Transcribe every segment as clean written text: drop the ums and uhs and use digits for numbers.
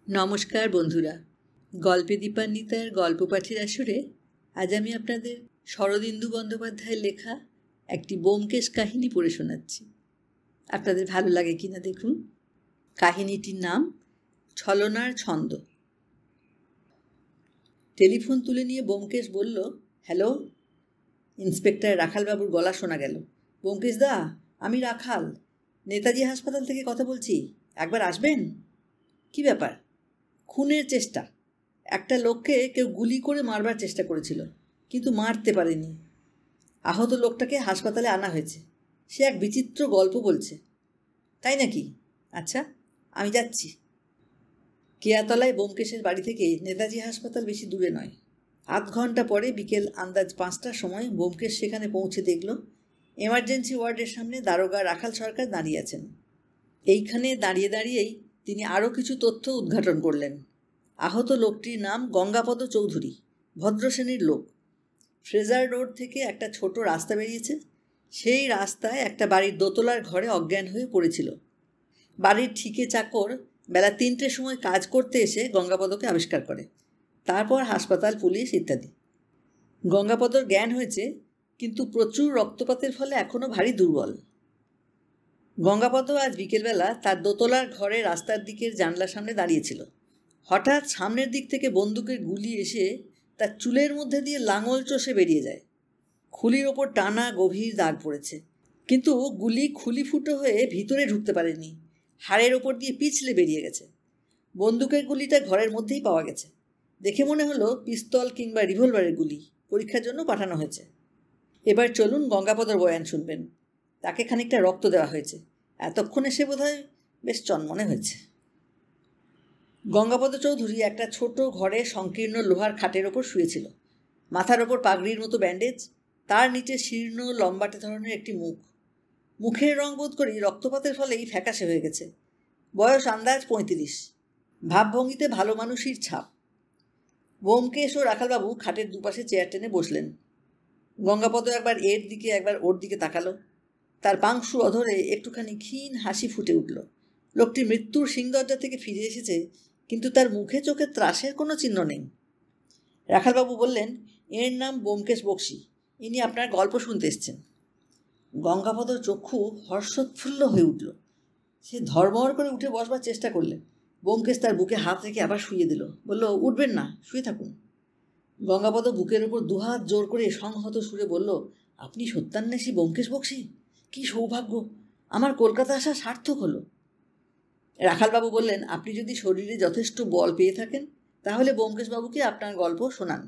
নমস্কার বন্ধুরা, গল্পে দীপান্বিতার গল্প পাঠের আসরে আজ আমি আপনাদের শরদিন্দু বন্দ্যোপাধ্যায়ের লেখা একটি ব্যোমকেশ কাহিনী পড়ে শোনাচ্ছি। আপনাদের ভালো লাগে কিনা দেখুন। কাহিনীটির নাম ছলনার ছন্দ। টেলিফোন তুলে নিয়ে ব্যোমকেশ বলল, হ্যালো। ইন্সপেক্টর রাখালবাবুর গলা শোনা গেল। ব্যোমকেশ দা, আমি রাখাল, নেতাজি হাসপাতাল থেকে কথা বলছি, একবার আসবেন? কি ব্যাপার? খুনের চেষ্টা। একটা লোককে কেউ গুলি করে মারবার চেষ্টা করেছিল, কিন্তু মারতে পারেনি। আহত লোকটাকে হাসপাতালে আনা হয়েছে। সে এক বিচিত্র গল্প বলছে। তাই নাকি? আচ্ছা, আমি যাচ্ছি। কেয়াতলায় ব্যোমকেশের বাড়ি থেকে নেতাজি হাসপাতাল বেশি দূরে নয়। আধ ঘন্টা পরে বিকেল আন্দাজ 5টার সময় ব্যোমকেশ সেখানে পৌঁছে দেখল এমার্জেন্সি ওয়ার্ডের সামনে দারোগা রাখাল সরকার দাঁড়িয়ে আছেন। এইখানে দাঁড়িয়ে দাঁড়িয়েই তিনি আরও কিছু তথ্য উদ্ঘাটন করলেন। আহত লোকটির নাম গঙ্গাপদ চৌধুরী, ভদ্রশ্রেণীর লোক। ফ্রেজার রোড থেকে একটা ছোট রাস্তা বেরিয়েছে। সেই রাস্তায় একটা বাড়ির দোতলার ঘরে অজ্ঞান হয়ে পড়েছিল। বাড়ির ঠিকে চাকর বেলা 3টের সময় কাজ করতে এসে গঙ্গাপদকে আবিষ্কার করে। তারপর হাসপাতাল, পুলিশ ইত্যাদি। গঙ্গাপদর জ্ঞান হয়েছে, কিন্তু প্রচুর রক্তপাতের ফলে এখনও ভারী দুর্বল। গঙ্গাপদ আজ বিকেলবেলা তার দোতলার ঘরে রাস্তার দিকের জানলার সামনে দাঁড়িয়েছিল। হঠাৎ সামনের দিক থেকে বন্দুকের গুলি এসে তার চুলের মধ্যে দিয়ে লাঙল চষে বেরিয়ে যায়। খুলির ওপর টানা গভীর দাগ পড়েছে, কিন্তু গুলি খুলি ফুটো হয়ে ভিতরে ঢুকতে পারেনি। হাড়ের ওপর দিয়ে পিছলে বেরিয়ে গেছে। বন্দুকের গুলিটা ঘরের মধ্যেই পাওয়া গেছে। দেখে মনে হলো পিস্তল কিংবা রিভলভারের গুলি। পরীক্ষার জন্য পাঠানো হয়েছে। এবার চলুন গঙ্গাপদর বয়ান শুনবেন। তাকে খানিকটা রক্ত দেওয়া হয়েছে। এতক্ষণে সে বোধহয় বেশ চনমনে হয়েছে। গঙ্গাপদ চৌধুরী একটা ছোট ঘরে সংকীর্ণ লোহার খাটের ওপর শুয়েছিল। মাথার ওপর পাগড়ির মতো ব্যান্ডেজ, তার নিচে শীর্ণ লম্বাটে ধরনের একটি মুখ। মুখের রং বোধ করি রক্তপাতের ফলেই ফ্যাকাশে হয়ে গেছে। বয়স আন্দাজ 35। ভাবভঙ্গিতে ভালো মানুষের ছাপ। ব্যোমকেশ ও রাখালবাবু খাটের দুপাশে চেয়ার টেনে বসলেন। গঙ্গাপদ একবার এর দিকে একবার ওর দিকে তাকালো। তার পাংশু অধরে একটুখানি ক্ষীণ হাসি ফুটে উঠল। লোকটি মৃত্যুর সিংদরজা থেকে ফিরে এসেছে, কিন্তু তার মুখে চোখে ত্রাসের কোনো চিহ্ন নেই। রাখালবাবু বললেন, এর নাম ব্যোমকেশ বক্সী, ইনি আপনার গল্প শুনতে এসছেন। গঙ্গাপদর চক্ষু হর্ষোৎফুল্ল হয়ে উঠল। সে ধর্মর করে উঠে বসবার চেষ্টা করলেন। ব্যোমকেশ তার বুকে হাত রেখে আবার শুইয়ে দিল। বলল, উঠবেন না, শুয়ে থাকুন। গঙ্গাপদ বুকের ওপর দুহাত জোর করে সংহত সুরে বলল, আপনি সত্যান্বেষী ব্যোমকেশ বক্সী? কি সৌভাগ্য! আমার কলকাতা আসা সার্থক হলো। রাখালবাবু বললেন, আপনি যদি শরীরে যথেষ্ট বল পেয়ে থাকেন তাহলে ব্যোমকেশবাবুকে আপনার গল্প শোনান,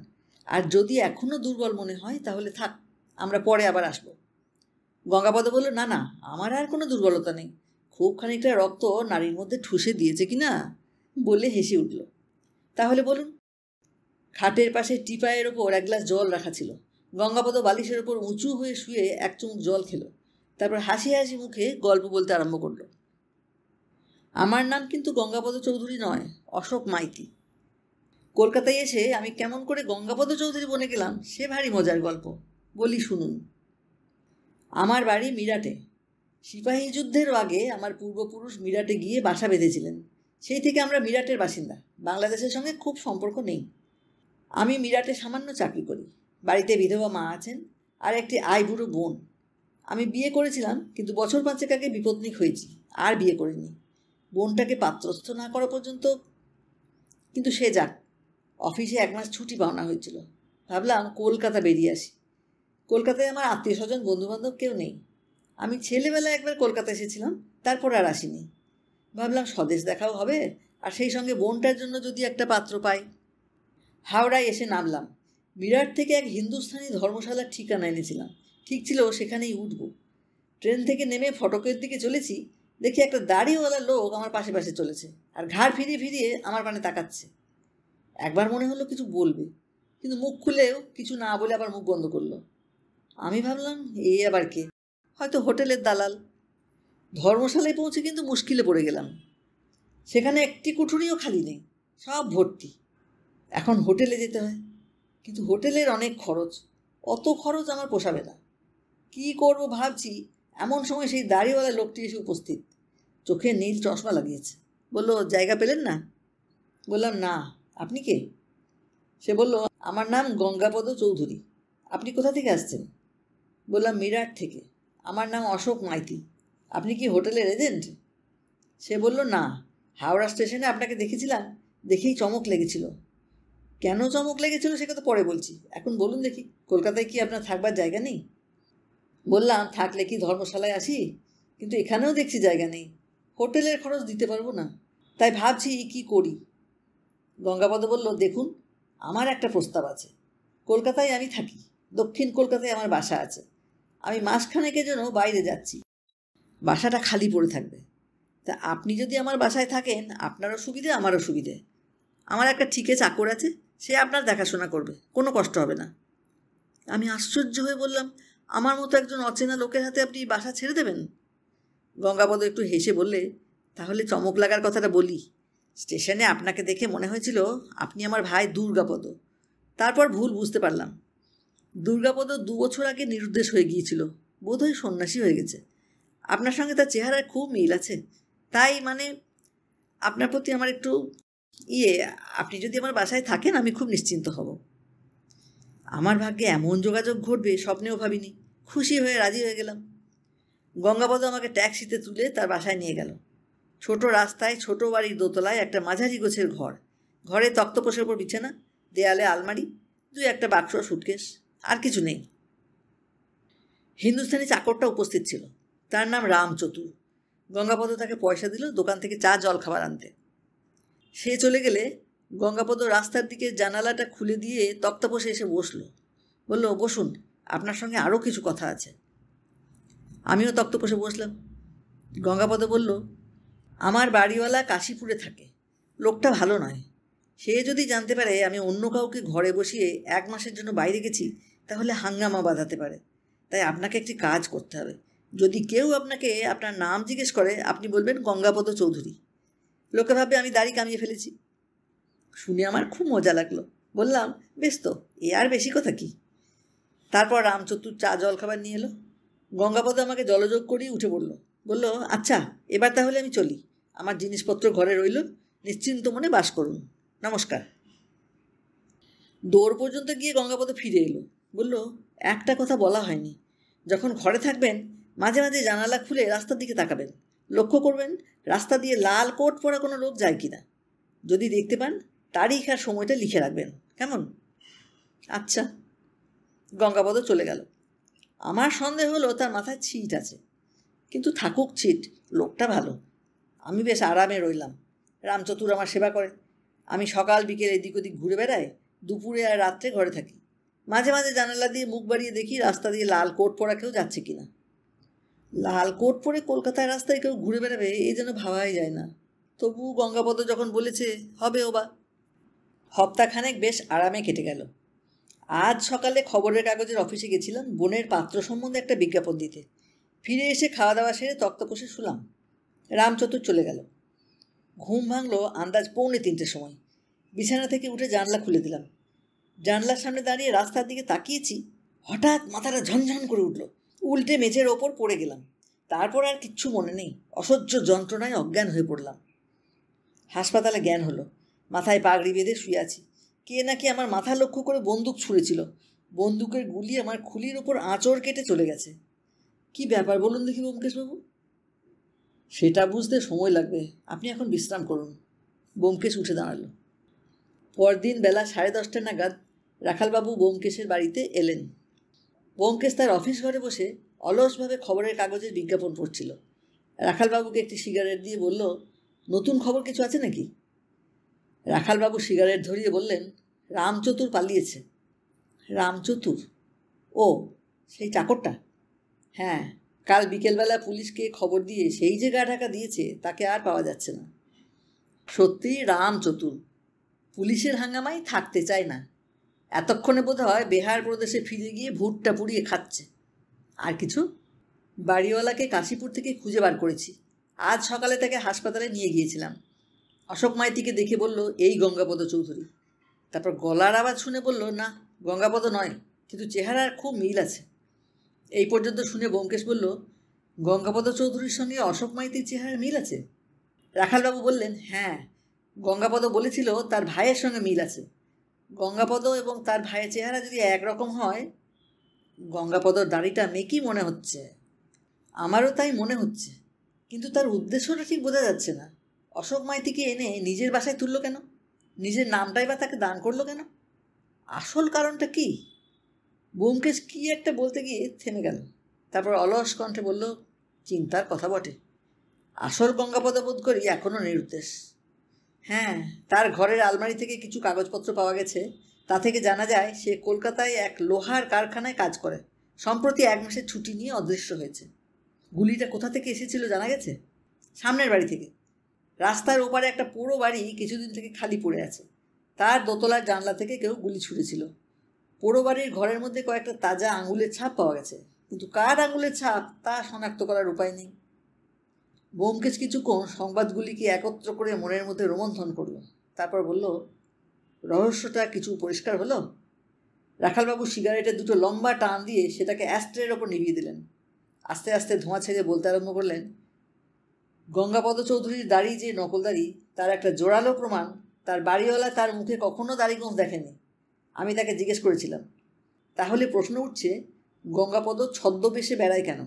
আর যদি এখনও দুর্বল মনে হয় তাহলে থাক, আমরা পরে আবার আসব। গঙ্গাপদ বলল, না না, আমার আর কোনো দুর্বলতা নেই। খুব খানিকটা রক্ত নারীর মধ্যে ঠুসে দিয়েছে কিনা বলে হেসে উঠল। তাহলে বলুন। খাটের পাশে টিপায়ের ওপর এক গ্লাস জল রাখা ছিল। গঙ্গাপদ বালিশের ওপর উঁচু হয়ে শুয়ে এক চুমুক জল খেল। তারপর হাসি হাসি মুখে গল্প বলতে আরম্ভ করল। আমার নাম কিন্তু গঙ্গাপদ চৌধুরী নয়, অশোক মাইতি। কলকাতায় এসে আমি কেমন করে গঙ্গাপদ চৌধুরী বনে গেলাম সে ভারী মজার গল্প। বলি শুনুন। আমার বাড়ি মিরাটে। সিপাহী যুদ্ধের আগে আমার পূর্বপুরুষ মিরাটে গিয়ে বাসা বেঁধেছিলেন। সেই থেকে আমরা মিরাটের বাসিন্দা। বাংলাদেশের সঙ্গে খুব সম্পর্ক নেই। আমি মিরাটে সামান্য চাকরি করি। বাড়িতে বিধবা মা আছেন আর একটি আইবুড়ো বোন। আমি বিয়ে করেছিলাম, কিন্তু বছর 5 আগে বিপত্নিক হয়েছি, আর বিয়ে করিনি। বোনটাকে পাত্রস্থ না করা পর্যন্ত। কিন্তু সে যাক, অফিসে 1 মাস ছুটি পাওনা হয়েছিল। ভাবলাম কলকাতা বেরিয়ে আসি। কলকাতায় আমার আত্মীয় স্বজন বন্ধুবান্ধব কেউ নেই। আমি ছেলেবেলায় একবার কলকাতা এসেছিলাম, তারপর আর আসিনি। ভাবলাম স্বদেশ দেখাও হবে, আর সেই সঙ্গে বোনটার জন্য যদি একটা পাত্র পাই। হাওড়ায় এসে নামলাম। মিরাট থেকে এক হিন্দুস্থানি ধর্মশালার ঠিকানা এনেছিলাম। ঠিক ছিল সেখানেই উঠব। ট্রেন থেকে নেমে ফটকের দিকে চলেছি, দেখি একটা দাড়িওয়ালা লোক আমার পাশে পাশে চলেছে, আর ঘাড় ফিরিয়ে ফিরিয়ে আমার পানে তাকাচ্ছে। একবার মনে হলো কিছু বলবে, কিন্তু মুখ খুলেও কিছু না বলে আবার মুখ বন্ধ করলো। আমি ভাবলাম, এ আবার কে? হয়তো হোটেলের দালাল। ধর্মশালায় পৌঁছে কিন্তু মুশকিলে পড়ে গেলাম। সেখানে একটি কুঠুরিও খালি নেই, সব ভর্তি। এখন হোটেলে যেতে হয়, কিন্তু হোটেলের অনেক খরচ। অত খরচ আমার পোষাবে না। কী করব ভাবছি, এমন সময় সেই দাড়িওয়ালা লোকটি এসে উপস্থিত। চোখে নীল চশমা লাগিয়েছে। বলল, জায়গা পেলেন না? বললাম, না, আপনি কে? সে বলল, আমার নাম গঙ্গাপদ চৌধুরী। আপনি কোথা থেকে আসছেন? বললাম, মিরাট থেকে। আমার নাম অশোক মাইতি। আপনি কি হোটেলের এজেন্ট? সে বলল, না, হাওড়া স্টেশনে আপনাকে দেখেছিলাম, দেখেই চমক লেগেছিল। কেন চমক লেগেছিল সে কথা পরে বলছি, এখন বলুন দেখি, কলকাতায় কি আপনার থাকবার জায়গা নেই? বললাম, থাকলে কি ধর্মশালায় আসি, কিন্তু এখানেও দেখছি জায়গা নেই, হোটেলের খরচ দিতে পারবো না, তাই ভাবছি কি করি। গঙ্গাপদ বলল, দেখুন, আমার একটা প্রস্তাব আছে। কলকাতায় আমি থাকি, দক্ষিণ কলকাতায় আমার বাসা আছে। আমি মাসখানেকের জন্য বাইরে যাচ্ছি, বাসাটা খালি পড়ে থাকবে। তা আপনি যদি আমার বাসায় থাকেন, আপনারও সুবিধে, আমারও সুবিধে। আমার একটা ঠিকে চাকর আছে, সে আপনার দেখাশোনা করবে, কোনো কষ্ট হবে না। আমি আশ্চর্য হয়ে বললাম, আমার মতো একজন অচেনা লোকের হাতে আপনি বাসা ছেড়ে দেবেন? গঙ্গাপদ একটু হেসে বললে, তাহলে চমক লাগার কথাটা বলি। স্টেশনে আপনাকে দেখে মনে হয়েছিল আপনি আমার ভাই দুর্গাপদ। তারপর ভুল বুঝতে পারলাম। দুর্গাপদ 2 বছর আগে নিরুদ্দেশ হয়ে গিয়েছিল, বোধহয় সন্ন্যাসী হয়ে গেছে। আপনার সঙ্গে তার চেহারার খুব মিল আছে, তাই আপনার প্রতি আমার একটু আপনি যদি আমার বাসায় থাকেন আমি খুব নিশ্চিন্ত হব। আমার ভাগ্যে এমন যোগাযোগ ঘটবে স্বপ্নেও ভাবিনি। খুশি হয়ে রাজি হয়ে গেলাম। গঙ্গাপদ আমাকে ট্যাক্সিতে তুলে তার বাসায় নিয়ে গেল। ছোট রাস্তায়, ছোট বাড়ির দোতলায় একটা মাঝারি গোছের ঘর। ঘরে তক্তপোষের ওপর বিছানা, দেয়ালে আলমারি, 2-1টা বাক্স, সুটকেস, আর কিছু নেই। হিন্দুস্তানি চাকরটা উপস্থিত ছিল, তার নাম রামচতুর। গঙ্গাপদ তাকে পয়সা দিল দোকান থেকে চা জল খাবার আনতে। সে চলে গেলে গঙ্গাপদ রাস্তার দিকে জানালাটা খুলে দিয়ে তক্তপোষে এসে বসল। বলল, বসুন, আপনার সঙ্গে আরও কিছু কথা আছে। আমিও তক্তপোষে বসলাম। গঙ্গাপদ বলল, আমার বাড়িওয়ালা কাশীপুরে থাকে, লোকটা ভালো নয়। সে যদি জানতে পারে আমি অন্য কাউকে ঘরে বসিয়ে 1 মাসের জন্য বাইরে গেছি, তাহলে হাঙ্গামা বাঁধাতে পারে। তাই আপনাকে একটি কাজ করতে হবে। যদি কেউ আপনাকে আপনার নাম জিজ্ঞেস করে, আপনি বলবেন গঙ্গাপদ চৌধুরী। লোকে ভাববে আমি দাড়ি কামিয়ে ফেলেছি। শুনে আমার খুব মজা লাগলো। বললাম, বেশ তো, এ আর বেশি কথা কি। তারপর রামচতুর চা জল খাবার নিয়ে এলো। গঙ্গাপদ আমাকে জলযোগ করেই উঠে পড়ল। বলল, আচ্ছা, এবার তাহলে আমি চলি। আমার জিনিসপত্র ঘরে রইল, নিশ্চিন্ত মনে বাস করুন। নমস্কার। দৌড় পর্যন্ত গিয়ে গঙ্গাপদ ফিরে এলো। বলল, একটা কথা বলা হয়নি। যখন ঘরে থাকবেন, মাঝে মাঝে জানালা খুলে রাস্তার দিকে তাকাবেন। লক্ষ্য করবেন রাস্তা দিয়ে লাল কোট পরা কোনো লোক যায় কিনা। যদি দেখতে পান, তারিখ আর সময়টা লিখে রাখবেন, কেমন? আচ্ছা। গঙ্গাপদ চলে গেল। আমার সন্দেহ হলো তার মাথায় ছিট আছে, কিন্তু থাকুক ছিট, লোকটা ভালো। আমি বেশ আরামে রইলাম। রামচতুর আমার সেবা করে। আমি সকাল বিকেল এদিক ওদিক ঘুরে বেড়াই, দুপুরে আর রাত্রে ঘরে থাকি। মাঝে মাঝে জানালা দিয়ে মুখ বাড়িয়ে দেখি রাস্তা দিয়ে লাল কোট পরা কেউ যাচ্ছে কিনা। লাল কোট পরে কলকাতার রাস্তায় কেউ ঘুরে বেড়াবে, এই যেন ভাবাই যায় না। তবু গঙ্গাপদ যখন বলেছে, হবে ও বা। সপ্তাহখানেক বেশ আরামে কেটে গেল। আজ সকালে খবরের কাগজের অফিসে গেছিলাম বোনের পাত্র সম্বন্ধে একটা বিজ্ঞাপন দিতে। ফিরে এসে খাওয়া দাওয়া সেরে তক্তপোষে শুলাম। রামচতুর চলে গেল। ঘুম ভাঙল আন্দাজ 2:45 সময়। বিছানা থেকে উঠে জানলা খুলে দিলাম। জানলার সামনে দাঁড়িয়ে রাস্তার দিকে তাকিয়েছি, হঠাৎ মাথাটা ঝনঝন করে উঠল। উল্টে মেঝের ওপর পড়ে গেলাম। তারপর আর কিচ্ছু মনে নেই, অসহ্য যন্ত্রণায় অজ্ঞান হয়ে পড়লাম। হাসপাতালে জ্ঞান হলো। মাথায় পাগড়ি বেঁধে শুয়ে আছি। কে নাকি আমার মাথা লক্ষ্য করে বন্দুক ছুঁড়েছিল। বন্দুকের গুলি আমার খুলির ওপর আঁচড় কেটে চলে গেছে। কি ব্যাপার বলুন দেখি ব্যোমকেশবাবু? সেটা বুঝতে সময় লাগবে, আপনি এখন বিশ্রাম করুন। ব্যোমকেশ উঠে দাঁড়ালো। পরদিন বেলা 10:30 নাগাদ রাখালবাবু ব্যোমকেশের বাড়িতে এলেন। ব্যোমকেশ তার অফিস ঘরে বসে অলসভাবে খবরের কাগজের বিজ্ঞাপন পড়ছিল। রাখালবাবুকে একটি সিগারেট দিয়ে বলল, নতুন খবর কিছু আছে নাকি? রাখালবাবু সিগারেট ধরিয়ে বললেন, রামচতুর পালিয়েছে। রামচতুর? ও, সেই চাকরটা? হ্যাঁ, কাল বিকেলবেলা পুলিশকে খবর দিয়ে সেই যে গা ঢাকা দিয়েছে, তাকে আর পাওয়া যাচ্ছে না। সত্যিই রামচতুর। পুলিশের হাঙ্গামায় থাকতে চায় না। এতক্ষণে বোধ হয় বিহার প্রদেশে ফিরে গিয়ে ভুট্টা পুড়িয়ে খাচ্ছে। আর কিছু? বাড়িওয়ালাকে কাশীপুর থেকে খুঁজে বার করেছি। আজ সকালে তাকে হাসপাতালে নিয়ে গিয়েছিলাম। অশোক মাইতিকে দেখে বলল, এই গঙ্গাপদ চৌধুরী। তারপর গলার আওয়াজ শুনে বলল, না, গঙ্গাপদ নয়, কিন্তু চেহারার খুব মিল আছে। এই পর্যন্ত শুনে ব্যোমকেশ বলল, গঙ্গাপদ চৌধুরীর সঙ্গে অশোক মাইতির চেহারার মিল আছে? রাখালবাবু বললেন, হ্যাঁ, গঙ্গাপদ বলেছিল তার ভাইয়ের সঙ্গে মিল আছে। গঙ্গাপদ এবং তার ভাইয়ের চেহারা যদি একরকম হয়, গঙ্গাপদর দাড়িটা মেকি মনে হচ্ছে। আমারও তাই মনে হচ্ছে, কিন্তু তার উদ্দেশ্যটা ঠিক বোঝা যাচ্ছে না। অশোক মাইতিকে এনে নিজের বাসায় তুললো কেন? নিজের নামটাই বা তাকে দান করলো কেন? আসল কারণটা কি? ব্যোমকেশ কি একটা বলতে গিয়ে থেমে গেল। তারপর অলস কণ্ঠে বলল, চিন্তার কথা বটে। আসল গঙ্গাপদ বোধ করি এখনও নিরুদ্দেশ। হ্যাঁ, তার ঘরের আলমারি থেকে কিছু কাগজপত্র পাওয়া গেছে। তা থেকে জানা যায় সে কলকাতায় এক লোহার কারখানায় কাজ করে। সম্প্রতি 1 মাসের ছুটি নিয়ে অদৃশ্য হয়েছে। গুলিটা কোথা থেকে এসেছিল জানা গেছে? সামনের বাড়ি থেকে। রাস্তার ওপারে একটা পুরো বাড়ি কিছুদিন থেকে খালি পড়ে আছে। তার দোতলার জানলা থেকে কেউ গুলি ছুঁড়েছিল। পোড়ো বাড়ির ঘরের মধ্যে কয়েকটা তাজা আঙুলের ছাপ পাওয়া গেছে, কিন্তু কার আঙুলের ছাপ তা শনাক্ত করার উপায় নেই। ব্যোমকেশ কিছুক্ষণ সংবাদগুলিকে একত্র করে মনের মধ্যে রোমন্থন করল। তারপর বলল, রহস্যটা কিছু পরিষ্কার হলো? রাখালবাবু সিগারেটের 2টো লম্বা টান দিয়ে সেটাকে অ্যাস্ট্রের ওপর নিভিয়ে দিলেন। আস্তে আস্তে ধোঁয়া ছেড়ে বলতে আরম্ভ করলেন, গঙ্গাপদ চৌধুরীর দাড়ি যে নকল দাড়ি, তার একটা জোরালো প্রমাণ তার বাড়িওয়ালা তার মুখে কখনো দাড়িগোঁফ দেখেনি। আমি তাকে জিজ্ঞেস করেছিলাম। তাহলে প্রশ্ন উঠছে, গঙ্গাপদ ছদ্মবেশে বেড়ায় কেন?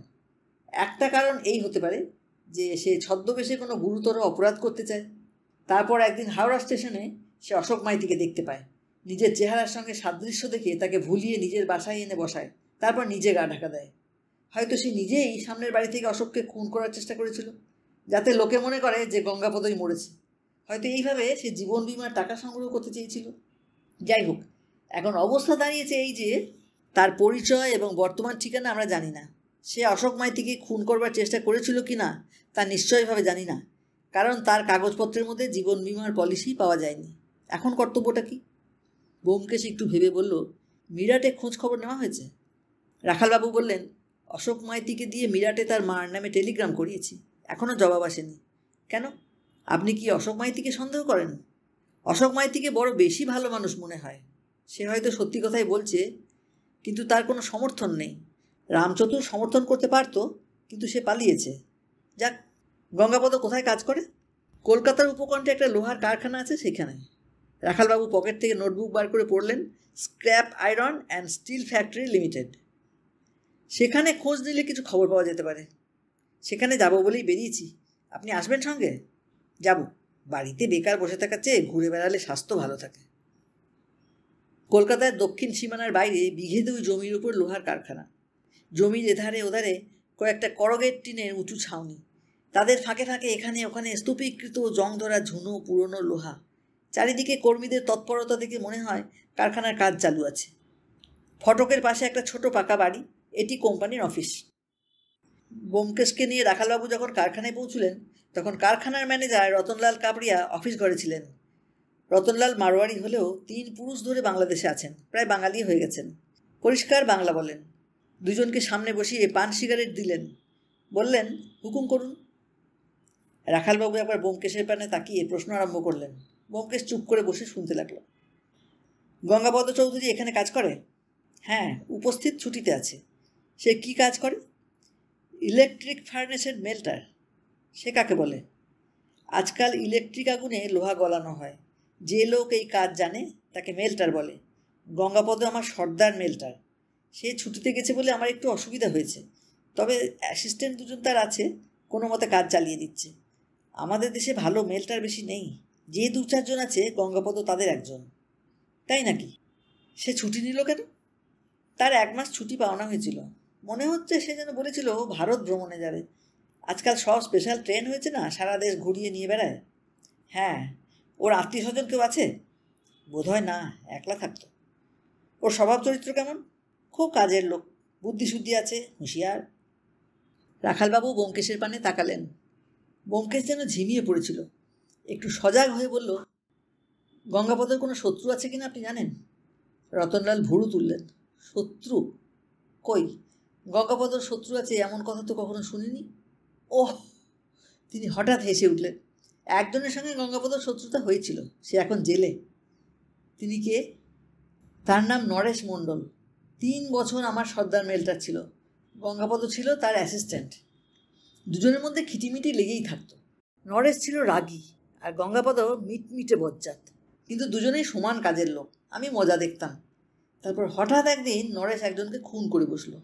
একটা কারণ এই হতে পারে যে সে ছদ্মবেশে কোনো গুরুতর অপরাধ করতে চায়। তারপর একদিন হাওড়া স্টেশনে সে অশোক মাইতিকে দেখতে পায়। নিজের চেহারার সঙ্গে সাদৃশ্য দেখে তাকে ভুলিয়ে নিজের বাসায় এনে বসায়, তারপর নিজে গা ঢাকা দেয়। হয়তো সে নিজেই সামনের বাড়ি থেকে অশোককে খুন করার চেষ্টা করেছিল, যাতে লোকে মনে করে যে গঙ্গাপদই মরেছে। হয়তো এইভাবে সে জীবন বিমার টাকা সংগ্রহ করতে চেয়েছিল। যাই হোক, এখন অবস্থা দাঁড়িয়েছে এই যে তার পরিচয় এবং বর্তমান ঠিকানা আমরা জানি না। সে অশোক মাইতিকে খুন করবার চেষ্টা করেছিল কি না তা নিশ্চয়ভাবে জানি না, কারণ তার কাগজপত্রের মধ্যে জীবন বিমার পলিসি পাওয়া যায়নি। এখন কর্তব্যটা কি? ব্যোমকেশ একটু ভেবে বলল, মিরাটে খোঁজ খবর নেওয়া হয়েছে? রাখালবাবু বললেন, অশোক মাইতিকে দিয়ে মিরাটে তার মার নামে টেলিগ্রাম করিয়েছি, এখনও জবাব আসেনি। কেন? আপনি কি অশোক মাইতিকে সন্দেহ করেন? অশোক মাইতিকে বড় বেশি ভালো মানুষ মনে হয়। সে হয়তো সত্যি কথাই বলছে, কিন্তু তার কোনো সমর্থন নেই। রামচতুর সমর্থন করতে পারত, কিন্তু সে পালিয়েছে। যাক, গঙ্গাপদ কোথায় কাজ করে? কলকাতার উপকণ্ঠে একটা লোহার কারখানা আছে, সেখানে। রাখালবাবু পকেট থেকে নোটবুক বার করে পড়লেন, scrap iron and steel factory limited. সেখানে খোঁজ নিলে কিছু খবর পাওয়া যেতে পারে। সেখানে যাব বলেই বেরিয়েছি। আপনি আসবেন সঙ্গে? যাব। বাড়িতে বেকার বসে থাকার চেয়ে ঘুরে বেড়ালে স্বাস্থ্য ভালো থাকে। কলকাতার দক্ষিণ সীমানার বাইরে বিঘে 2 জমির উপর লোহার কারখানা। জমির এধারে ওধারে কয়েকটা করগেট টিনের উঁচু ছাউনি। তাদের ফাঁকে ফাঁকে এখানে ওখানে স্তূপীকৃত জং ধরা ঝুনো পুরনো লোহা। চারিদিকে কর্মীদের তৎপরতা দেখে মনে হয় কারখানার কাজ চালু আছে। ফটকের পাশে একটা ছোট পাকা বাড়ি, এটি কোম্পানির অফিস। ব্যোমকেশকে নিয়ে রাখালবাবু যখন কারখানায় পৌঁছলেন, তখন কারখানার ম্যানেজার রতনলাল কাপড়িয়া অফিস ঘরে ছিলেন। রতনলাল মারোয়ারি হলেও 3 পুরুষ ধরে বাংলাদেশে আছেন, প্রায় বাঙালি হয়ে গেছেন। পরিষ্কার বাংলা বলেন। দুজনকে সামনে বসিয়ে পান সিগারেট দিলেন। বললেন, হুকুম করুন। রাখালবাবু একবার ব্যোমকেশের পানে তাকিয়ে প্রশ্ন আরম্ভ করলেন। ব্যোমকেশ চুপ করে বসে শুনতে লাগল। গঙ্গাপদ চৌধুরী এখানে কাজ করে? হ্যাঁ, উপস্থিত ছুটিতে আছে। সে কি কাজ করে? Electric ফার্নেসের melter. সে কাকে বলে? আজকাল ইলেকট্রিক আগুনে লোহা গলানো হয়। যে লোক এই কাজ জানে তাকে মেল্টার বলে। গঙ্গাপদ আমার সর্দার মেল্টার। সে ছুটিতে গেছে বলে আমার একটু অসুবিধা হয়েছে, তবে অ্যাসিস্ট্যান্ট 2জন তার আছে, কোনো মতে কাজ চালিয়ে দিচ্ছে। আমাদের দেশে ভালো মেল্টার বেশি নেই। যে 2-4 জন আছে, গঙ্গাপদ তাদের একজন। তাই নাকি? সে ছুটি নিল কেন? তার 1 মাস ছুটি পাওনা হয়েছিল। মনে হচ্ছে সে যেন বলেছিল ভারত ভ্রমণে যাবে। আজকাল সব স্পেশাল ট্রেন হয়েছে না, সারা দেশ ঘুরিয়ে নিয়ে বেড়ায়। হ্যাঁ। ওর আত্মীয় স্বজন কেউ আছে? বোধহয় না, একলা থাকতো। ওর স্বভাব চরিত্র কেমন? খুব কাজের লোক, বুদ্ধিশুদ্ধি আছে, হুঁশিয়ার। রাখালবাবু ব্যোমকেশের পানে তাকালেন। ব্যোমকেশ যেন ঝিমিয়ে পড়েছিল। একটু সজাগ হয়ে বলল, গঙ্গাপদের কোনো শত্রু আছে কিনা আপনি জানেন? রতনলাল ভুরু তুললেন। শত্রু? কই, গঙ্গাপদর শত্রু আছে এমন কথা তো কখনো শুনিনি। ওহ! তিনি হঠাৎ হেসে উঠলেন। একজনের সঙ্গে গঙ্গাপদর শত্রুতা হয়েছিল, সে এখন জেলে। তিনি কে? তার নাম নরেশ মণ্ডল। 3 বছর আমার সর্দার মেল্টার ছিল। গঙ্গাপদ ছিল তার অ্যাসিস্ট্যান্ট। দুজনের মধ্যে খিটিমিটি লেগেই থাকতো। নরেশ ছিল রাগী, আর গঙ্গাপদ মিটমিটে বজ্জাত, কিন্তু দুজনেই সমান কাজের লোক। আমি মজা দেখতাম। তারপর হঠাৎ একদিন নরেশ একজনকে খুন করে বসলো।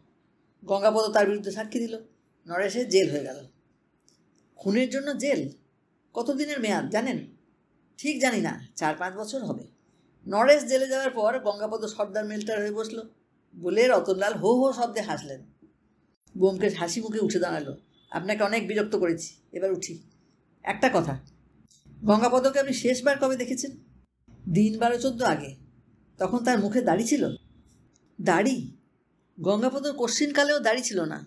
গঙ্গাপদ তার বিরুদ্ধে সাক্ষী দিল। নরেশের জেল হয়ে গেল। খুনের জন্য জেল? কতদিনের মেয়াদ জানেন? ঠিক জানি না, 4-5 বছর হবে। নরেশ জেলে যাওয়ার পর গঙ্গাপদ সর্দার মেল্টার হয়ে বসলো বলে রতনলাল হো হো শব্দে হাসলেন। ব্যোমকেশ হাসি মুখে উঠে দাঁড়ালো। আপনাকে অনেক বিরক্ত করেছি, এবার উঠি। একটা কথা, গঙ্গাপদকে আপনি শেষবার কবে দেখেছেন? দিন 12-14 আগে। তখন তার মুখে দাড়ি ছিল? দাড়ি? গঙ্গাপদর কোশ্চিনকালেও দাড়ি ছিল না।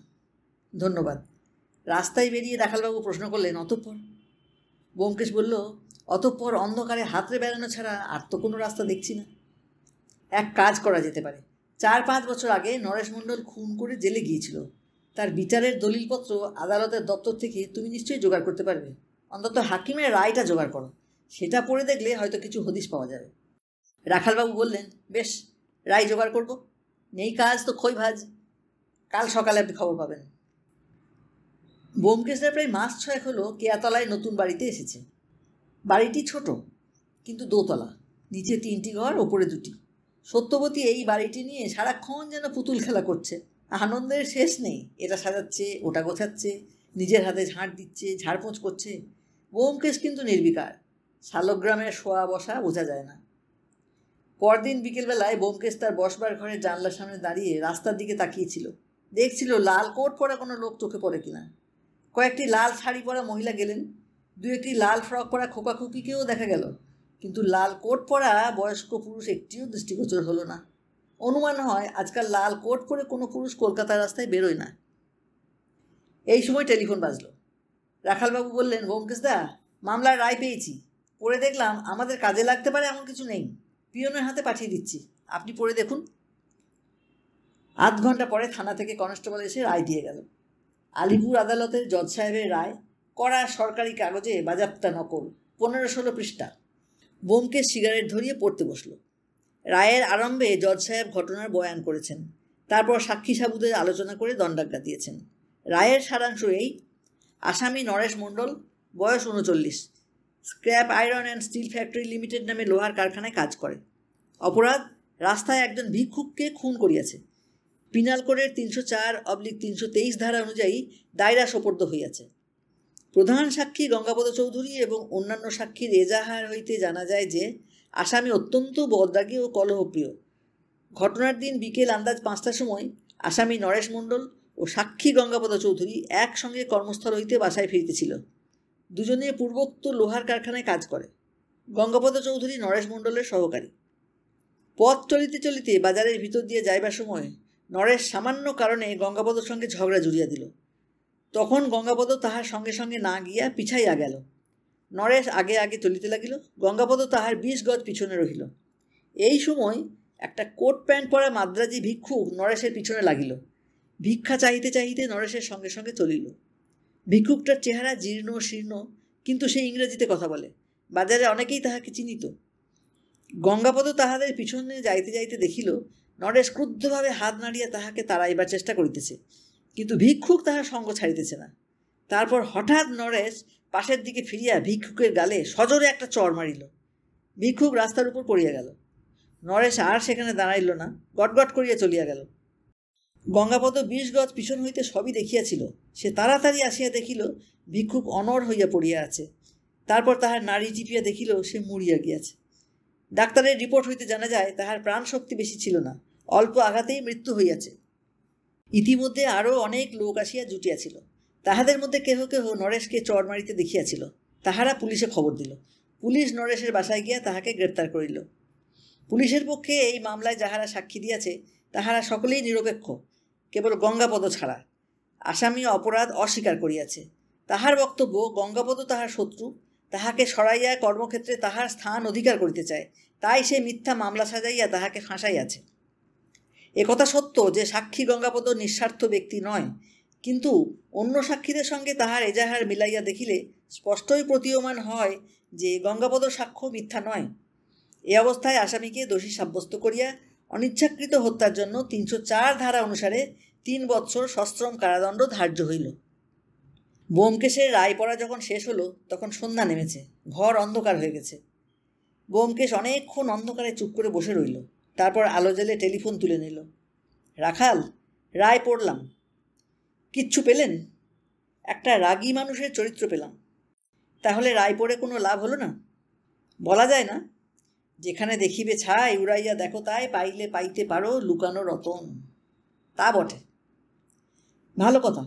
ধন্যবাদ। রাস্তায় বেরিয়ে রাখালবাবু প্রশ্ন করলেন, অতঃপর? ব্যোমকেশ বলল, অতঃপর অন্ধকারে হাতড়ে বেড়ানো ছাড়া আর তো কোনো রাস্তা দেখছি না। এক কাজ করা যেতে পারে। 4-5 বছর আগে নরেশ মণ্ডল খুন করে জেলে গিয়েছিল। তার বিচারের দলিলপত্র আদালতের দপ্তর থেকে তুমি নিশ্চয়ই জোগাড় করতে পারবে। অন্তত হাকিমের রায়টা জোগাড় করো, সেটা পড়ে দেখলে হয়তো কিছু হদিশ পাওয়া যাবে। রাখালবাবু বললেন, বেশ, রায় জোগাড় করব। নেই কাজ তো খই ভাজ। কাল সকালে আপনি খবর পাবেন। ব্যোমকেশরা প্রায় মাস 6 হলো কেয়াতলায় নতুন বাড়িতে এসেছে। বাড়িটি ছোট, কিন্তু দোতলা। নিচে 3টি ঘর, ওপরে 2টি। সত্যবতী এই বাড়িটি নিয়ে সারাক্ষণ যেন পুতুল খেলা করছে। আনন্দের শেষ নেই। এটা সাজাচ্ছে, ওটা গোছাচ্ছে, নিজের হাতে ঝাঁট দিচ্ছে, ঝাড়পোঁছ করছে। ব্যোমকেশ কিন্তু নির্বিকার। শালগ্রামের শোয়া বসা বোঝা যায় না। পরদিন বিকেলবেলায় ব্যোমকেশ তার বসবার ঘরের জানলার সামনে দাঁড়িয়ে রাস্তার দিকে তাকিয়েছিল। দেখছিল লাল কোট পরা কোনো লোক চোখে পড়ে কিনা। কয়েকটি লাল শাড়ি পরা মহিলা গেলেন। 2-1টি লাল ফ্রক পরা খোকাখুকিকেও দেখা গেল, কিন্তু লাল কোট পরা বয়স্ক পুরুষ একটিও দৃষ্টিগোচর হলো না। অনুমান হয় আজকাল লাল কোট পরে কোনো পুরুষ কলকাতার রাস্তায় বেরোয় না। এই সময় টেলিফোন বাজলো। রাখালবাবু বললেন, ব্যোমকেশদা, মামলার রায় পেয়েছি। পড়ে দেখলাম আমাদের কাজে লাগতে পারে এমন কিছু নেই। পিয়নের হাতে পাঠিয়ে দিচ্ছি, আপনি পড়ে দেখুন। আধ ঘন্টা পরে থানা থেকে কনস্টেবল এসে রায় দিয়ে গেল। আলিপুর আদালতের জজ সাহেবের রায়, কড়া সরকারি কাগজে বাজাপ্তা নকল, 15-16 পৃষ্ঠা। ব্যোমকেশ সিগারেট ধরিয়ে পড়তে বসল। রায়ের আরম্ভে জজ সাহেব ঘটনার বয়ান করেছেন। তারপর সাক্ষী সাবুদের আলোচনা করে দণ্ডাজ্ঞা দিয়েছেন। রায়ের সারাংশ এই: আসামি নরেশ মণ্ডল, বয়স 39, scrap iron and steel factory limited নামে লোহার কারখানায় কাজ করে। অপরাধ, রাস্তায় একজন ভিক্ষুককে খুন করিয়াছে। পিনাল কোডের 304/323 ধারা অনুযায়ী দায়রা সোপর্দ হইয়াছে। প্রধান সাক্ষী গঙ্গাপদ চৌধুরী এবং অন্যান্য সাক্ষীর এজাহার হইতে জানা যায় যে আসামি অত্যন্ত বদরাগী ও কলহপ্রিয়। ঘটনার দিন বিকেল আন্দাজ 5টার সময় আসামি নরেশ মণ্ডল ও সাক্ষী গঙ্গাপদ চৌধুরী একসঙ্গে কর্মস্থল হইতে বাসায় ফিরিতেছিল। দুজনে পূর্বোক্ত লোহার কারখানায় কাজ করে। গঙ্গাপদ চৌধুরী নরেশ মণ্ডলের সহকারী। পথ চলিতে চলিতে বাজারের ভিতর দিয়ে যাইবার সময় নরেশ সামান্য কারণে গঙ্গাপদর সঙ্গে ঝগড়া জুড়িয়া দিল। তখন গঙ্গাপদ তাহার সঙ্গে সঙ্গে না গিয়া পিছাইয়া গেল। নরেশ আগে আগে চলিতে লাগিল, গঙ্গাপদ তাহার 20 গজ পিছনে রহিল। এই সময় একটা কোট প্যান্ট পরা মাদ্রাজি ভিক্ষুক নরেশের পিছনে লাগিল। ভিক্ষা চাহিতে চাহিতে নরেশের সঙ্গে সঙ্গে চলিল। ভিক্ষুকটার চেহারা জীর্ণ শীর্ণ, কিন্তু সে ইংরেজিতে কথা বলে। বাজারে অনেকেই তাহাকে চিনিত। গঙ্গাপদ তাহাদের পিছনে যাইতে যাইতে দেখিল নরেশ ক্রুদ্ধভাবে হাত নাড়িয়া তাহাকে তাড়াইবার চেষ্টা করিতেছে, কিন্তু ভিক্ষুক তাহার সঙ্গ ছাড়িতেছে না। তারপর হঠাৎ নরেশ পাশের দিকে ফিরিয়া ভিক্ষুকের গালে সজোরে একটা চড় মারিল। ভিক্ষুক রাস্তার উপর পড়িয়া গেল। নরেশ আর সেখানে দাঁড়াইল না, গটগট করিয়া চলিয়া গেল। গঙ্গাপদ 20 গজ পিছন হইতে সবই দেখিয়াছিল। সে তাড়াতাড়ি আসিয়া দেখিল ভিক্ষুক অনড় হইয়া পড়িয়া আছে। তারপর তাহার নাড়ি টিপিয়া দেখিল সে মরিয়া গিয়াছে। ডাক্তারের রিপোর্ট হইতে জানা যায় তাহার প্রাণ শক্তি বেশি ছিল না, অল্প আঘাতেই মৃত্যু হইয়াছে। ইতিমধ্যে আরও অনেক লোক আসিয়া জুটিয়াছিল। তাহাদের মধ্যে কেহ কেহ নরেশকে চড় মারিতে দেখিয়াছিল। তাহারা পুলিশে খবর দিল। পুলিশ নরেশের বাসায় গিয়া তাহাকে গ্রেপ্তার করিল। পুলিশের পক্ষে এই মামলায় যাহারা সাক্ষী দিয়াছে তাহারা সকলেই নিরপেক্ষ, কেবল গঙ্গাপদ ছাড়া। আসামি অপরাধ অস্বীকার করিয়াছে। তাহার বক্তব্য, গঙ্গাপদ তাহার শত্রু, তাহাকে সরাইয়া কর্মক্ষেত্রে তাহার স্থান অধিকার করিতে চায়, তাই সে মিথ্যা মামলা সাজাইয়া তাহাকে ফাঁসাইয়াছে। একথা সত্য যে সাক্ষী গঙ্গাপদ নিঃস্বার্থ ব্যক্তি নয়, কিন্তু অন্য সাক্ষীদের সঙ্গে তাহার এজাহার মিলাইয়া দেখিলে স্পষ্টই প্রতীয়মান হয় যে গঙ্গাপদ সাক্ষ্য মিথ্যা নয়। এ অবস্থায় আসামিকে দোষী সাব্যস্ত করিয়া অনিচ্ছাকৃত হত্যার জন্য 304 ধারা অনুসারে 3 বৎসর সশ্রম কারাদণ্ড ধার্য হইল। ব্যোমকেশের রায় পড়া যখন শেষ হলো তখন সন্ধ্যা নেমেছে, ঘর অন্ধকার হয়ে গেছে। ব্যোমকেশ অনেকক্ষণ অন্ধকারে চুপ করে বসে রইল। তারপর আলো জ্বেলে টেলিফোন তুলে নিল। রাখাল, রায় পড়লাম। কিচ্ছু পেলেন? একটা রাগী মানুষের চরিত্র পেলাম। তাহলে রায় পড়ে কোনো লাভ হলো না? বলা যায় না। যেখানে দেখিবে ছাই উড়াইয়া দেখো তাই, পাইলে পাইতে পারো লুকানো রতন। তা বটে। ভালো কথা।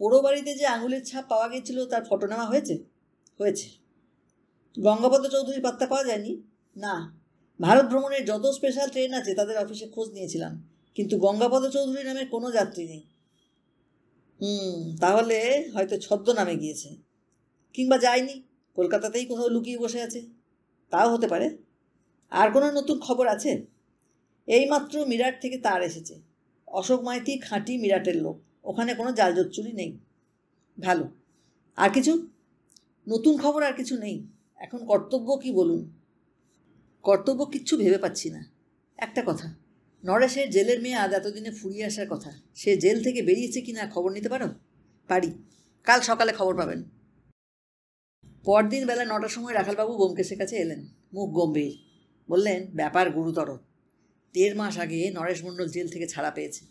পোড়ো বাড়িতে যে আঙুলের ছাপ পাওয়া গেছিল তার ফটো নেওয়া হয়েছে? হয়েছে। গঙ্গাপদ চৌধুরীর পাত্তা পাওয়া যায়নি? না। ভারত ভ্রমণের যত স্পেশাল ট্রেন আছে তাদের অফিসে খোঁজ নিয়েছিলাম, কিন্তু গঙ্গাপদ চৌধুরী নামের কোনো যাত্রী নেই। তাহলে হয়তো ছদ্মনামে গিয়েছে, কিংবা যায়নি, কলকাতাতেই কোথাও লুকিয়ে বসে আছে। তাও হতে পারে। আর কোনো নতুন খবর আছে? এইমাত্র মিরাট থেকে তার এসেছে। অশোক মাইতি খাঁটি মিরাটের লোক, ওখানে কোনো জালজোচ্চুরি নেই। ভালো। আর কিছু? নতুন খবর আর কিছু নেই। এখন কর্তব্য কি বলুন? কর্তব্য কিচ্ছু ভেবে পাচ্ছি না। একটা কথা, নরেশের জেলের মেয়াদ এতদিনে ফুরিয়ে আসার কথা। সে জেল থেকে বেরিয়েছে কি না খবর নিতে পারো? পারি। কাল সকালে খবর পাবেন। পরদিন বেলা 9টার সময় রাখালবাবু ব্যোমকেশের কাছে এলেন, মুখ গম্ভীর। বললেন, ব্যাপার গুরুতর। 1.5 মাস আগে নরেশ মণ্ডল জেল থেকে ছাড়া পেয়েছে।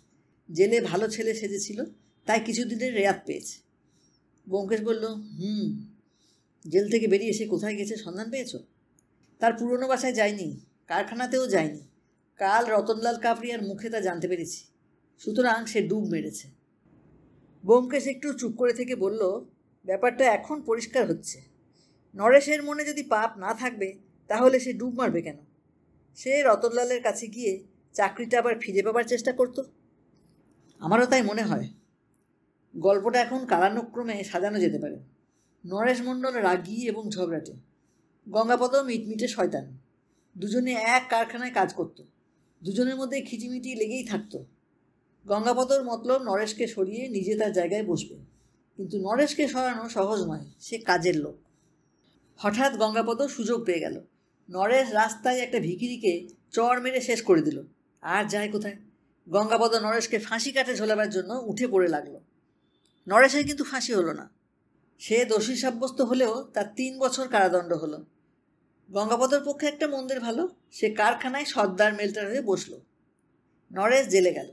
জেলে ভালো ছেলে সেজেছিল, তাই কিছুদিনের রেয়াত পেয়েছে। ব্যোমকেশ বলল, জেল থেকে বেরিয়ে এসে কোথায় গেছে সন্ধান পেয়েছ? তার পুরনো বাসায় যায়নি, কারখানাতেও যায়নি। কাল রতনলাল কাপড়িয়ার মুখে তা জানতে পেরেছি। সুতরাং সে ডুব মেরেছে। ব্যোমকেশ একটু চুপ করে থেকে বলল, ব্যাপারটা এখন পরিষ্কার হচ্ছে। নরেশের মনে যদি পাপ না থাকবে তাহলে সে ডুব মারবে কেন? সে রতনলালের কাছে গিয়ে চাকরিটা আবার ফিরে পাবার চেষ্টা করত। আমারও তাই মনে হয়। গল্পটা এখন কালানুক্রমে সাজানো যেতে পারে। নরেশ মণ্ডল রাগী এবং ঝগড়াটে, গঙ্গাপদ মিটমিটে শয়তান। দুজনে এক কারখানায় কাজ করত, দুজনের মধ্যে খিটিমিটি লেগেই থাকত। গঙ্গাপদর মতলব নরেশকে সরিয়ে নিজে তার জায়গায় বসবে, কিন্তু নরেশকে সরানো সহজ নয়, সে কাজের লোক। হঠাৎ গঙ্গাপদ সুযোগ পেয়ে গেল। নরেশ রাস্তায় একটা ভিখিরিকে চড় মেরে শেষ করে দিল। আর যায় কোথায়? গঙ্গাপদ নরেশকে ফাঁসি কাঠে ঝোলাবার জন্য উঠে পড়ে লাগলো। নরেশের কিন্তু ফাঁসি হলো না। সে দোষী সাব্যস্ত হলেও তার 3 বছর কারাদণ্ড হলো। গঙ্গাপদর পক্ষে একটা মন্দের ভালো, সে কারখানায় সর্দার মেল্টার হয়ে বসল। নরেশ জেলে গেল।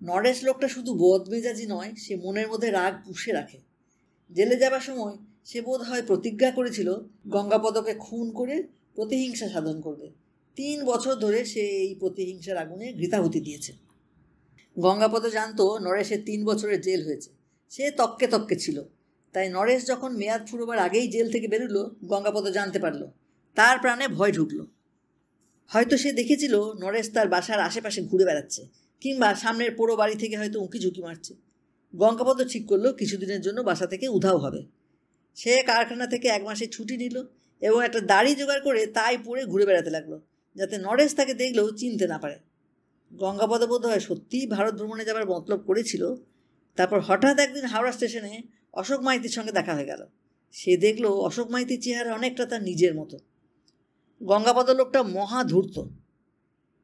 নরেশ লোকটা শুধু বদমেজাজি নয়, সে মনের মধ্যে রাগ পুষে রাখে। জেলে যাবার সময় সে বোধ হয় প্রতিজ্ঞা করেছিল গঙ্গাপদকে খুন করে প্রতিহিংসা সাধন করবে। 3 বছর ধরে সে এই প্রতিহিংসার আগুনে ঘৃতাহুতি দিয়েছে। গঙ্গাপদ জানতো নরেশের 3 বছরের জেল হয়েছে। সে তককে তককে ছিল। তাই নরেশ যখন মেয়াদ ফুরোবার আগেই জেল থেকে বেরোলো, গঙ্গাপদ জানতে পারল। তার প্রাণে ভয় ঢুকল। হয়তো সে দেখেছিল নরেশ তার বাসার আশেপাশে ঘুরে বেড়াচ্ছে, কিংবা সামনের পোড়ো বাড়ি থেকে হয়তো উঁকি ঝুঁকি মারছে। গঙ্গাপদ ঠিক করলো কিছুদিনের জন্য বাসা থেকে উধাও হবে। সে কারখানা থেকে 1 মাসের ছুটি নিল এবং একটা দাড়ি জোগাড় করে তাই পরে ঘুরে বেড়াতে লাগলো, যাতে নরেশ তাকে দেখলেও চিনতে না পারে। গঙ্গাপদ বোধ হয় সত্যিই ভারত ভ্রমণে যাবার মতলব করেছিল। তারপর হঠাৎ একদিন হাওড়া স্টেশনে অশোক মাইতির সঙ্গে দেখা হয়ে গেল। সে দেখলো অশোক মাইতির চেহারা অনেকটা তার নিজের মতো। গঙ্গাপদ লোকটা মহা ধূর্ত।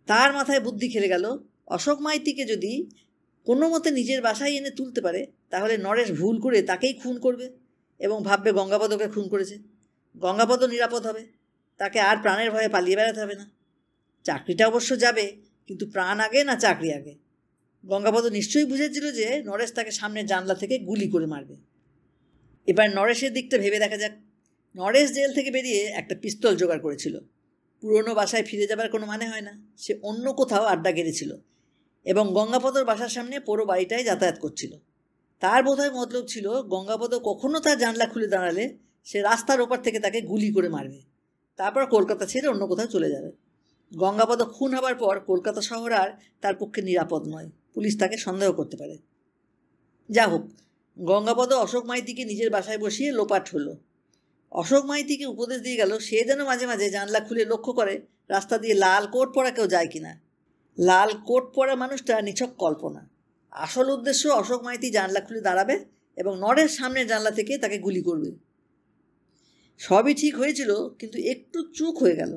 তার মাথায় বুদ্ধি খেলে গেল, অশোক মাইতিকে যদি কোনো মতে নিজের বাসায় এনে তুলতে পারে তাহলে নরেশ ভুল করে তাকেই খুন করবে এবং ভাববে গঙ্গাপদকে খুন করেছে। গঙ্গাপদ নিরাপদ হবে, তাকে আর প্রাণের ভয়ে পালিয়ে বেড়াতে হবে না। চাকরিটা অবশ্য যাবে, কিন্তু প্রাণ আগে না চাকরি আগে। গঙ্গাপদ নিশ্চয়ই বুঝেছিল যে নরেশ তাকে সামনের জানলা থেকে গুলি করে মারবে। এবার নরেশের দিকটা ভেবে দেখা যাক। নরেশ জেল থেকে বেরিয়ে একটা পিস্তল জোগাড় করেছিল। পুরনো বাসায় ফিরে যাবার কোনো মানে হয় না। সে অন্য কোথাও আড্ডা গেড়েছিল এবং গঙ্গাপদর বাসার সামনে পুরো বাড়িটায় যাতায়াত করছিল। তার বোধহয় মতলব ছিল গঙ্গাপদ কখনো তার জানলা খুলে দাঁড়ালে সে রাস্তার ওপার থেকে তাকে গুলি করে মারবে, তারপর কলকাতা ছেড়ে অন্য কোথাও চলে যাবে। গঙ্গাপদ খুন হবার পর কলকাতা শহর আর তার পক্ষে নিরাপদ নয়, পুলিশ তাকে সন্দেহ করতে পারে। যা হোক, গঙ্গাপদ অশোক মাইতিকে নিজের বাসায় বসিয়ে লোপাট হলো। অশোক মাইতিকে উপদেশ দিয়ে গেল সে যেন মাঝে মাঝে জানলা খুলে লক্ষ্য করে রাস্তা দিয়ে লাল কোট পরা কেউ যায় কিনা। লাল কোট পরা মানুষটা নিছক কল্পনা। আসল উদ্দেশ্য অশোক মাইতি জানলা খুলে দাঁড়াবে এবং নরেশ সামনের জানলা থেকে তাকে গুলি করবে। সবই ঠিক হয়েছিল, কিন্তু একটু চুক হয়ে গেল।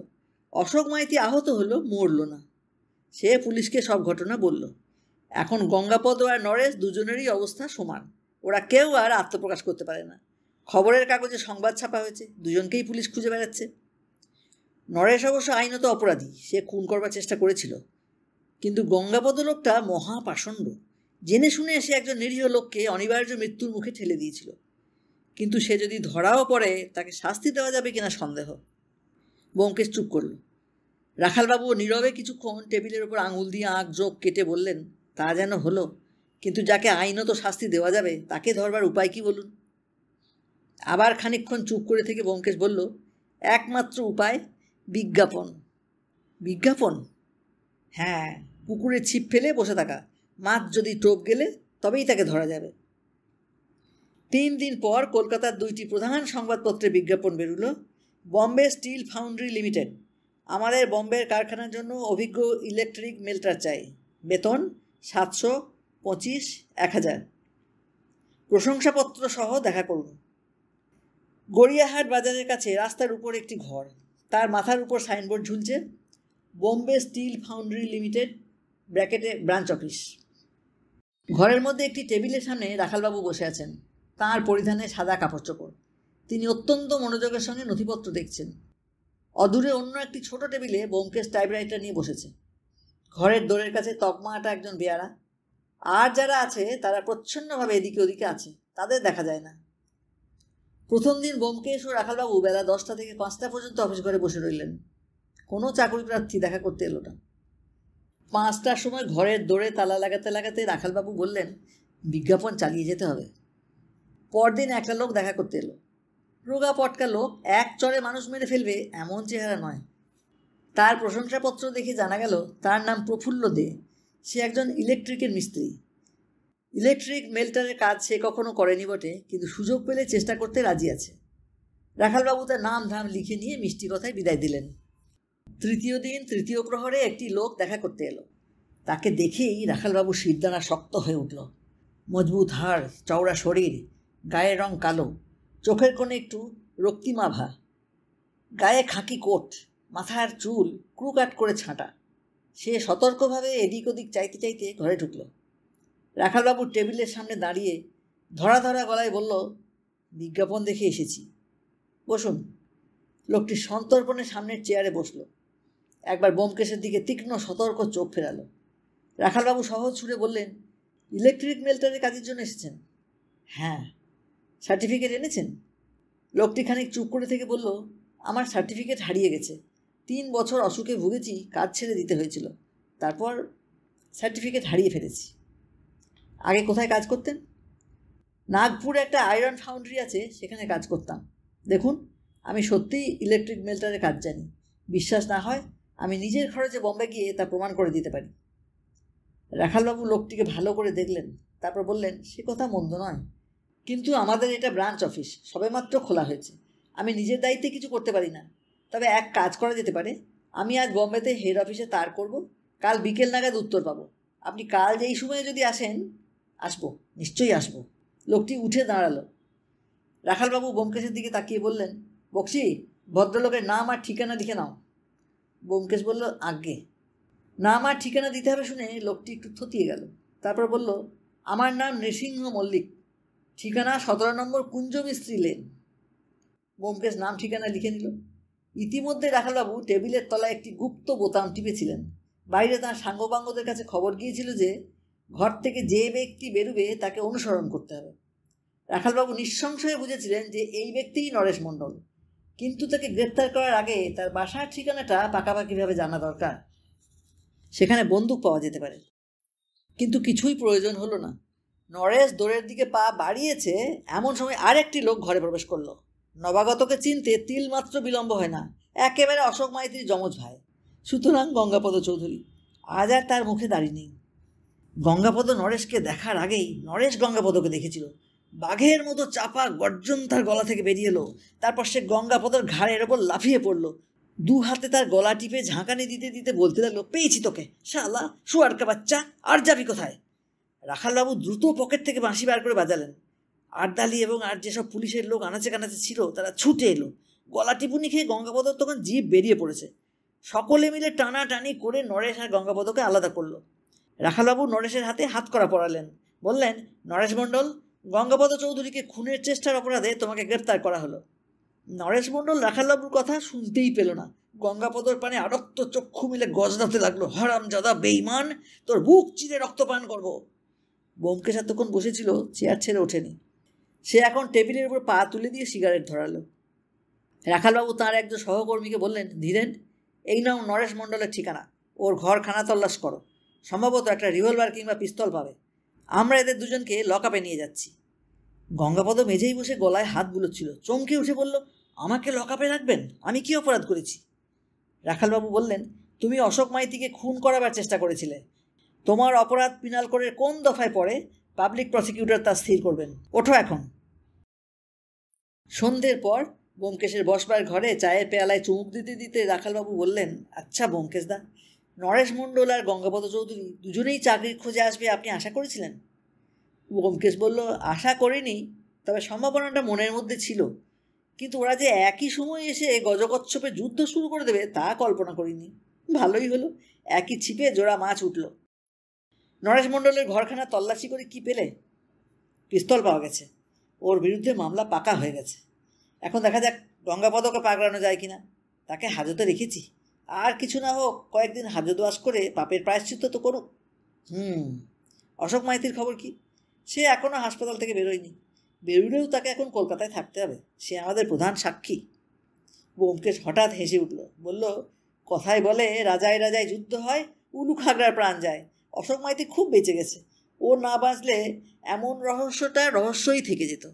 অশোক মাইতি আহত হলো, মরল না। সে পুলিশকে সব ঘটনা বলল। এখন গঙ্গাপদ আর নরেশ দুজনেরই অবস্থা সমান। ওরা কেউ আর আত্মপ্রকাশ করতে পারে না। খবরের কাগজে সংবাদ ছাপা হয়েছে, দুজনকেই পুলিশ খুঁজে বেড়াচ্ছে। নরেশ অবশ্য আইনত অপরাধী, সে খুন করবার চেষ্টা করেছিল, কিন্তু গঙ্গাপদ লোকটা মহাপাষণ্ড। জেনে শুনে সে একজন নিরীহ লোককে অনিবার্য মৃত্যুর মুখে ঠেলে দিয়েছিল। কিন্তু সে যদি ধরাও পড়ে, তাকে শাস্তি দেওয়া যাবে কিনা সন্দেহ। ব্যোমকেশ চুপ করল। রাখালবাবু নীরবে কিছুক্ষণ টেবিলের ওপর আঙুল দিয়ে আঁক জোক কেটে বললেন, তা যেন হলো, কিন্তু যাকে আইনত শাস্তি দেওয়া যাবে তাকে ধরবার উপায় কি বলুন? আবার খানিকক্ষণ চুপ করে থেকে ব্যোমকেশ বলল, একমাত্র উপায় বিজ্ঞাপন। বিজ্ঞাপন? হ্যাঁ, পুকুরে ছিপ ফেলে বসে থাকা, মাছ যদি টোপ গেলে তবেই তাকে ধরা যাবে। 3 দিন পর কলকাতার 2টি প্রধান সংবাদপত্রে বিজ্ঞাপন বেরুলো। বম্বে স্টিল ফাউন্ড্রি লিমিটেড, আমাদের বম্বের কারখানার জন্য অভিজ্ঞ ইলেকট্রিক মেল্টার চাই, বেতন 725, 1000, প্রশংসাপত্র সহ দেখা করুন। গড়িয়াহাট বাজারের কাছে রাস্তার উপর একটি ঘর, তার মাথার উপর সাইনবোর্ড ঝুলছে, বম্বে স্টিল ফাউন্ড্রি লিমিটেড ব্র্যাকেটে ব্রাঞ্চ অফিস। ঘরের মধ্যে একটি টেবিলের সামনে রাখালবাবু বসে আছেন, তাঁর পরিধানে সাদা কাপড় চোপড়। তিনি অত্যন্ত মনোযোগের সঙ্গে নথিপত্র দেখছেন। অদূরে অন্য একটি ছোট টেবিলে ব্যোমকেশ টাইপরাইটার নিয়ে বসেছে। ঘরের দোরের কাছে তকমা আটা একজন বেয়ারা। আর যারা আছে তারা প্রচ্ছন্নভাবে এদিকে ওদিকে আছে, তাদের দেখা যায় না। প্রথম দিন ব্যোমকেশ ও রাখালবাবু বেলা 10টা থেকে 5টা পর্যন্ত অফিস ঘরে বসে রইলেন। কোনো চাকরি প্রার্থী দেখা করতে এলো না। 5টার সময় ঘরের দোরে তালা লাগাতে লাগাতে রাখালবাবু বললেন, বিজ্ঞাপন চালিয়ে যেতে হবে। পরদিন একটা লোক দেখা করতে এলো। রোগা পটকা লোক, এক চড়ে মানুষ মেরে ফেলবে এমন চেহারা নয়। তার প্রশংসাপত্র দেখে জানা গেল তার নাম প্রফুল্ল দে। সে একজন ইলেকট্রিকের মিস্ত্রি। ইলেকট্রিক মেল্টারের কাজ সে কখনো করেনি বটে, কিন্তু সুযোগ পেলে চেষ্টা করতে রাজি আছে। রাখালবাবু তার নাম ধাম লিখে নিয়ে মিষ্টি কথায় বিদায় দিলেন। তৃতীয় দিন তৃতীয় প্রহরে একটি লোক দেখা করতে এলো। তাকে দেখেই রাখালবাবুর শিরদাঁড়া শক্ত হয়ে উঠল। মজবুত হাড়, চওড়া শরীর, গায়ের রং কালো, চোখের কোণে একটু রক্তিমাভা, গায়ে খাকি কোট, মাথার চুল ক্রুকাট করে ছাঁটা। সে সতর্কভাবে এদিক ওদিক চাইতে চাইতে ঘরে ঢুকল। রাখালবাবু টেবিলের সামনে দাঁড়িয়ে ধরা ধরা গলায় বলল, বিজ্ঞাপন দেখে এসেছি, বসুন। লোকটি সন্তর্পণে সামনের চেয়ারে বসল। একবার ব্যোমকেশের দিকে তীক্ষ্ণ সতর্ক চোখ ফেরালো। রাখালবাবু সহজ সুরে বললেন, ইলেকট্রিক মেল্টারের কাজের জন্য এসেছেন? হ্যাঁ। সার্টিফিকেট এনেছেন? লোকটি খানিক চুপ করে থেকে বলল, আমার সার্টিফিকেট হারিয়ে গেছে। 3 বছর অসুখে ভুগেছি, কাজ ছেড়ে দিতে হয়েছিল, তারপর সার্টিফিকেট হারিয়ে ফেলেছি। আগে কোথায় কাজ করতেন? নাগপুরে একটা আয়রন ফাউন্ড্রি আছে, সেখানে কাজ করতাম। দেখুন, আমি সত্যিই ইলেকট্রিক মেল্টারের কাজ জানি। বিশ্বাস না হয় আমি নিজের খরচে বম্বে গিয়ে তা প্রমাণ করে দিতে পারি। রাখালবাবু লোকটিকে ভালো করে দেখলেন, তারপর বললেন, সে কথা মন্দ নয়, কিন্তু আমাদের এটা ব্রাঞ্চ অফিস, সবেমাত্র খোলা হয়েছে। আমি নিজের দায়িত্বে কিছু করতে পারি না। তবে এক কাজ করা যেতে পারে। আমি আজ বম্বেতে হেড অফিসে তার করব, কাল বিকেল নাগাদ উত্তর পাবো। আপনি কাল যেই সময়ে যদি আসেন। আসবো, নিশ্চয়ই আসবো। লোকটি উঠে দাঁড়ালো। রাখালবাবু ব্যোমকেশের দিকে তাকিয়ে বললেন, বক্সি, ভদ্রলোকের নাম আর ঠিকানা লিখে নাও। ব্যোমকেশ বলল, আজ্ঞে। নাম আর ঠিকানা দিতে হবে শুনে লোকটি একটু থতিয়ে গেল। তারপর বলল, আমার নাম নৃসিংহ মল্লিক, ঠিকানা 17 নম্বর কুঞ্জ মিস্ত্রি লেন। ব্যোমকেশ নাম ঠিকানা লিখে নিল। ইতিমধ্যে রাখালবাবু টেবিলের তলায় একটি গুপ্ত বোতাম টিপেছিলেন। বাইরে তাঁর সাঙ্গপাঙ্গদের কাছে খবর গিয়েছিল যে ঘর থেকে যে ব্যক্তি বেরুবে তাকে অনুসরণ করতে হবে। রাখালবাবু নিঃসংশয়ে বুঝেছিলেন যে এই ব্যক্তিই নরেশ মণ্ডল, কিন্তু তাকে গ্রেপ্তার করার আগে তার বাসার ঠিকানাটা পাকাপাকিভাবে জানা দরকার। সেখানে বন্দুক পাওয়া যেতে পারে। কিন্তু কিছুই প্রয়োজন হলো না। নরেশ দোরের দিকে পা বাড়িয়েছে, এমন সময় আরেকটি লোক ঘরে প্রবেশ করলো। নবাগতকে চিনতে তিলমাত্র বিলম্ব হয় না, একেবারে অশোক মাইতির যমজ ভাই, সুতরাং গঙ্গাপদ চৌধুরী। আজ আর তার মুখে দাড়ি নেই। গঙ্গাপদ নরেশকে দেখার আগেই নরেশ গঙ্গাপদকে দেখেছিল। বাঘের মতো চাপা গর্জন তার গলা থেকে বেরিয়ে এলো। তারপর সে গঙ্গাপদর ঘাড়ের ওপর লাফিয়ে পড়ল। 2 হাতে তার গলা টিপে ঝাঁকানি দিতে দিতে বলতে লাগলো, পেয়েছি তোকে, শালা শুয়ারকা বাচ্চা, আর যাবি কোথায়? রাখালবাবু দ্রুত পকেট থেকে বাঁশি বার করে বাজালেন। আরদালি এবং আর যেসব পুলিশের লোক আনাচে কানাচে ছিল তারা ছুটে এলো। গলা টিপুনি খেয়ে গঙ্গাপদর তখন জিভ বেরিয়ে পড়েছে। সকলে মিলে টানাটানি করে নরেশ আর গঙ্গাপদকে আলাদা করলো। রাখালবাবু নরেশের হাতে হাত করা পরালেন, বললেন, নরেশ মণ্ডল, গঙ্গাপদ চৌধুরীকে খুনের চেষ্টার অপরাধে তোমাকে গ্রেপ্তার করা হলো। নরেশ মণ্ডল রাখালবাবুর কথা শুনতেই পেল না। গঙ্গাপদর পানে আরক্ত চক্ষু মিলে গজরাতে লাগলো, হারামজাদা বেঈমান, তোর বুক চিরে রক্তপান করবো। ব্যোমকেশ এতক্ষণ বসেছিল, চেয়ার ছেড়ে ওঠেনি। সে এখন টেবিলের উপর পা তুলে দিয়ে সিগারেট ধরালো। রাখালবাবু তাঁর একজন সহকর্মীকে বললেন, ধীরেন, এই নাও নরেশ মণ্ডলের ঠিকানা, ওর ঘর খানা তল্লাশ করো, সম্ভবত একটা রিভলভার কিংবা পিস্তল পাবে। আমরা এদের দুজনকে লকআপে নিয়ে যাচ্ছি। গঙ্গাপদ মেঝেই বসে গলায় হাত বুলোচ্ছিল, চমকে উঠে বলল, আমাকে লকআপে রাখবেন? আমি কি অপরাধ করেছি? রাখালবাবু বললেন, তুমি অশোক মাইতিকে খুন করাবার চেষ্টা করেছিলে। তোমার অপরাধ পিনাল কোডের কোন দফায় পড়ে পাবলিক প্রসিকিউটর তা স্থির করবেন। ওঠো এখন। সন্ধ্যের পর ব্যোমকেশের বসবার ঘরে চায়ের পেয়ালায় চুমুক দিতে দিতে রাখালবাবু বললেন, আচ্ছা ব্যোমকেশদা, নরেশ মণ্ডল আর গঙ্গাপদ চৌধুরী দুজনেই চাকরির খোঁজে আসবে আপনি আশা করেছিলেন? ব্যোমকেশ বলল, আশা করিনি, তবে সম্ভাবনাটা মনের মধ্যে ছিল, কিন্তু ওরা যে একই সময় এসে গজকচ্ছপে যুদ্ধ শুরু করে দেবে তা কল্পনা করিনি। ভালোই হলো, একই ছিপে জোড়া মাছ উঠল। নরেশ মণ্ডলের ঘরখানা তল্লাশি করে কি পেলে? পিস্তল পাওয়া গেছে। ওর বিরুদ্ধে মামলা পাকা হয়ে গেছে। এখন দেখা যাক গঙ্গাপদকে পাকড়ানো যায় কিনা। তাকে হাজতে রেখেছি, আর কিছু না হোক কয়েকদিন হাজতবাস করে পাপের প্রায়শ্চিত্ত তো করুক। অশোক মাইতির খবর কি? সে এখনও হাসপাতাল থেকে বেরোয়নি। বেরোলেও তাকে এখন কলকাতায় থাকতে হবে, সে আমাদের প্রধান সাক্ষী। ব্যোমকেশ হঠাৎ হেসে উঠল, বলল, কথায় বলে রাজায় রাজায় যুদ্ধ হয়, উলু খাগড়ার প্রাণ যায়। অশোক মাইতি খুব বেঁচে গেছে, ও না বাঁচলে এমন রহস্যটা রহস্যই থেকে যেত।